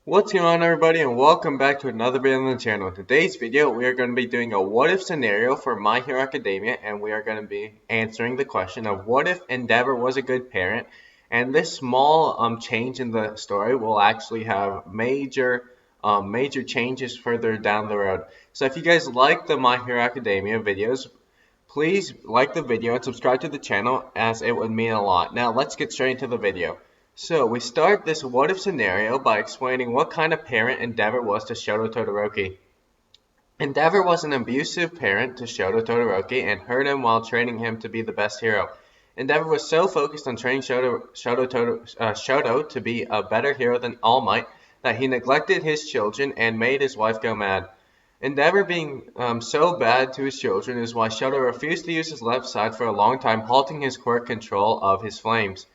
What's going on, everybody, and welcome back to another video on the channel. In today's video, we are going to be doing a what if scenario for My Hero Academia, and we are going to be answering the question of what if Endeavor was a good parent. And this small change in the story will actually have major changes further down the road. So if you guys like the My Hero Academia videos, please like the video and subscribe to the channel, as it would mean a lot. Now let's get straight into the video. So we start this what if scenario by explaining what kind of parent Endeavor was to Shoto Todoroki. Endeavor was an abusive parent to Shoto Todoroki and hurt him while training him to be the best hero. Endeavor was so focused on training Shoto to be a better hero than All Might that he neglected his children and made his wife go mad. Endeavor being so bad to his children is why Shoto refused to use his left side for a long time, halting his quirk control of his flames.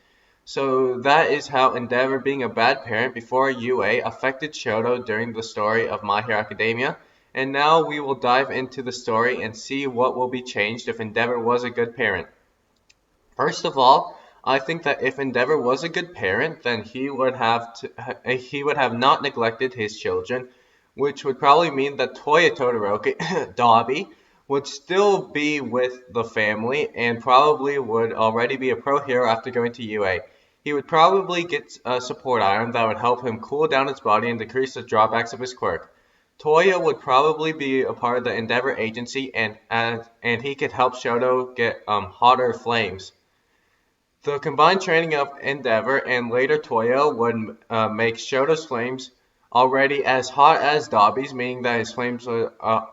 So that is how Endeavor being a bad parent before UA affected Shoto during the story of My Hero Academia. And now we will dive into the story and see what will be changed if Endeavor was a good parent. First of all, I think that if Endeavor was a good parent, then he would have not neglected his children, which would probably mean that Toya Todoroki, Dobby, would still be with the family and probably would already be a pro hero after going to UA. He would probably get a support item that would help him cool down his body and decrease the drawbacks of his quirk. Toya would probably be a part of the Endeavor agency, and he could help Shoto get hotter flames. The combined training of Endeavor and later Toya would make Shoto's flames already as hot as Dobby's, meaning that his flames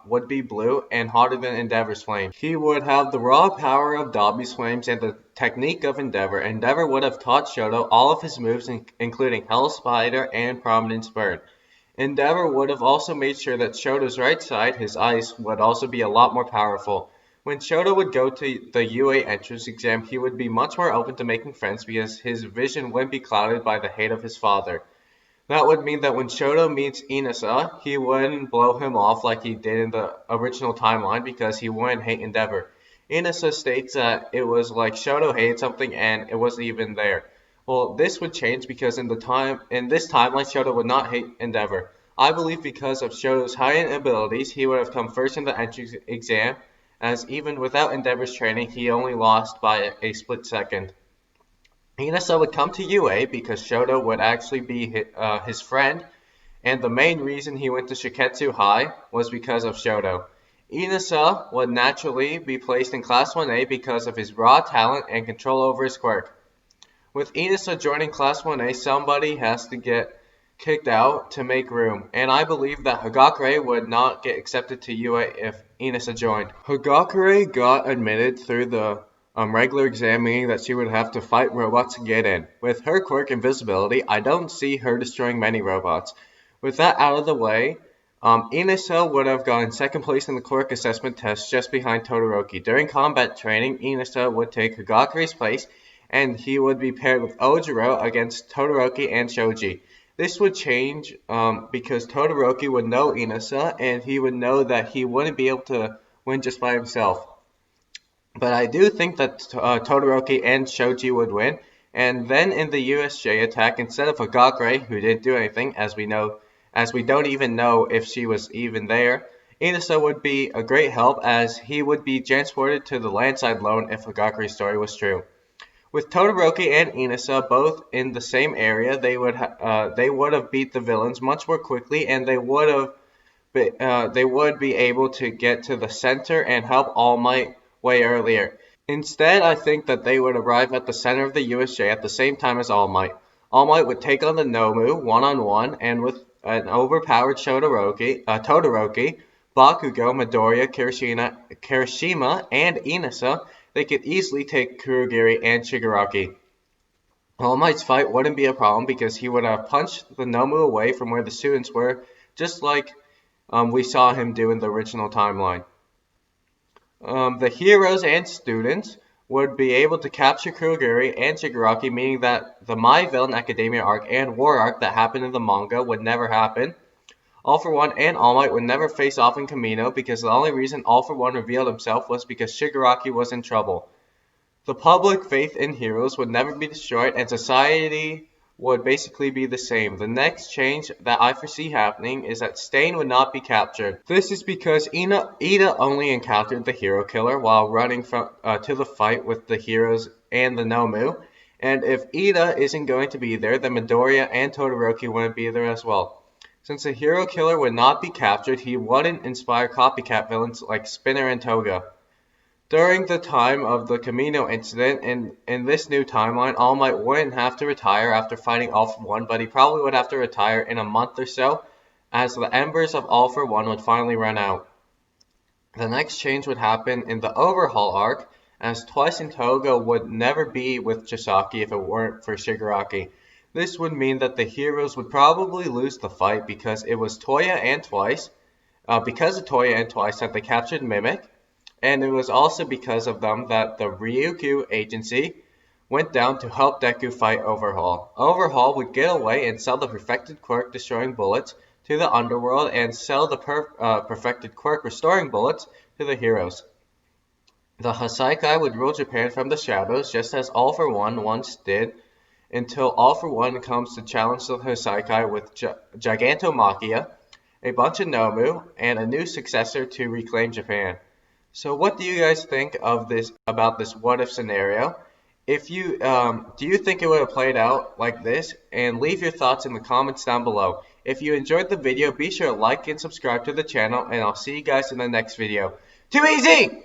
would be blue and hotter than Endeavor's flames. He would have the raw power of Dobby's flames and the technique of Endeavor. Endeavor would have taught Shoto all of his moves, including Hell Spider and Prominence Bird. Endeavor would have also made sure that Shoto's right side, his ice, would also be a lot more powerful. When Shoto would go to the UA entrance exam, he would be much more open to making friends because his vision wouldn't be clouded by the hate of his father. That would mean that when Shoto meets Inasa, he wouldn't blow him off like he did in the original timeline because he wouldn't hate Endeavor. Inasa states that it was like Shoto hated something and it wasn't even there. Well, this would change because in this timeline, Shoto would not hate Endeavor. I believe because of Shoto's high-end abilities, he would have come first in the entrance exam, as even without Endeavor's training, he only lost by a split second. Inasa would come to UA because Shoto would actually be his friend, and the main reason he went to Shiketsu High was because of Shoto. Inasa would naturally be placed in Class 1A because of his raw talent and control over his quirk. With Inasa joining Class 1A, somebody has to get kicked out to make room, and I believe that Hagakure would not get accepted to UA if Inasa joined. Hagakure got admitted through the regular exam, meaning that she would have to fight robots to get in. With her quirk Invisibility, I don't see her destroying many robots. With that out of the way, Inasa would have gotten second place in the quirk assessment test just behind Todoroki. During combat training, Inasa would take Hagakure's place, and he would be paired with Ojiro against Todoroki and Shoji. This would change because Todoroki would know Inasa, and he would know that he wouldn't be able to win just by himself. But I do think that Todoroki and Shoji would win, and then in the USJ attack, instead of Hagakure, who didn't do anything, as we don't even know if she was even there, Inasa would be a great help, as he would be transported to the landside loan if Hagakure's story was true. With Todoroki and Inasa both in the same area, they would have beat the villains much more quickly, and they would be able to get to the center and help All Might way earlier. Instead, I think that they would arrive at the center of the USJ at the same time as All Might. All Might would take on the Nomu one-on-one, and with an overpowered Todoroki, Bakugo, Midoriya, Kirishima, and Inasa, they could easily take Kurogiri and Shigaraki. All Might's fight wouldn't be a problem because he would have punched the Nomu away from where the students were, just like we saw him do in the original timeline. The heroes and students would be able to capture Kurogiri and Shigaraki, meaning that the My Villain Academia arc and War arc that happened in the manga would never happen. All For One and All Might would never face off in Kamino because the only reason All For One revealed himself was because Shigaraki was in trouble. The public faith in heroes would never be destroyed, and society would basically be the same. The next change that I foresee happening is that Stain would not be captured. This is because Iida only encountered the hero killer while running to the fight with the heroes and the Nomu. And if Iida isn't going to be there, then Midoriya and Todoroki wouldn't be there as well. Since the hero killer would not be captured, he wouldn't inspire copycat villains like Spinner and Toga. During the time of the Kamino incident, in this new timeline, All Might wouldn't have to retire after fighting All For One, but he probably would have to retire in a month or so, as the embers of All For One would finally run out. The next change would happen in the Overhaul arc, as Twice and Toga would never be with Chisaki if it weren't for Shigaraki. This would mean that the heroes would probably lose the fight because it was Toya and Twice, because of Toya and Twice that they captured Mimic, and it was also because of them that the Ryukyu Agency went down to help Deku fight Overhaul. Overhaul would get away and sell the Perfected Quirk destroying bullets to the underworld and sell the Perfected Quirk restoring bullets to the heroes. The Hasaikai would rule Japan from the shadows just as All For One once did, until All For One comes to challenge the Hasaikai with Gigantomachia, a bunch of Nomu, and a new successor to reclaim Japan. So what do you guys think of about this what if scenario? If you do you think it would have played out like this? And leave your thoughts in the comments down below. If you enjoyed the video, be sure to like and subscribe to the channel, and I'll see you guys in the next video. Too easy!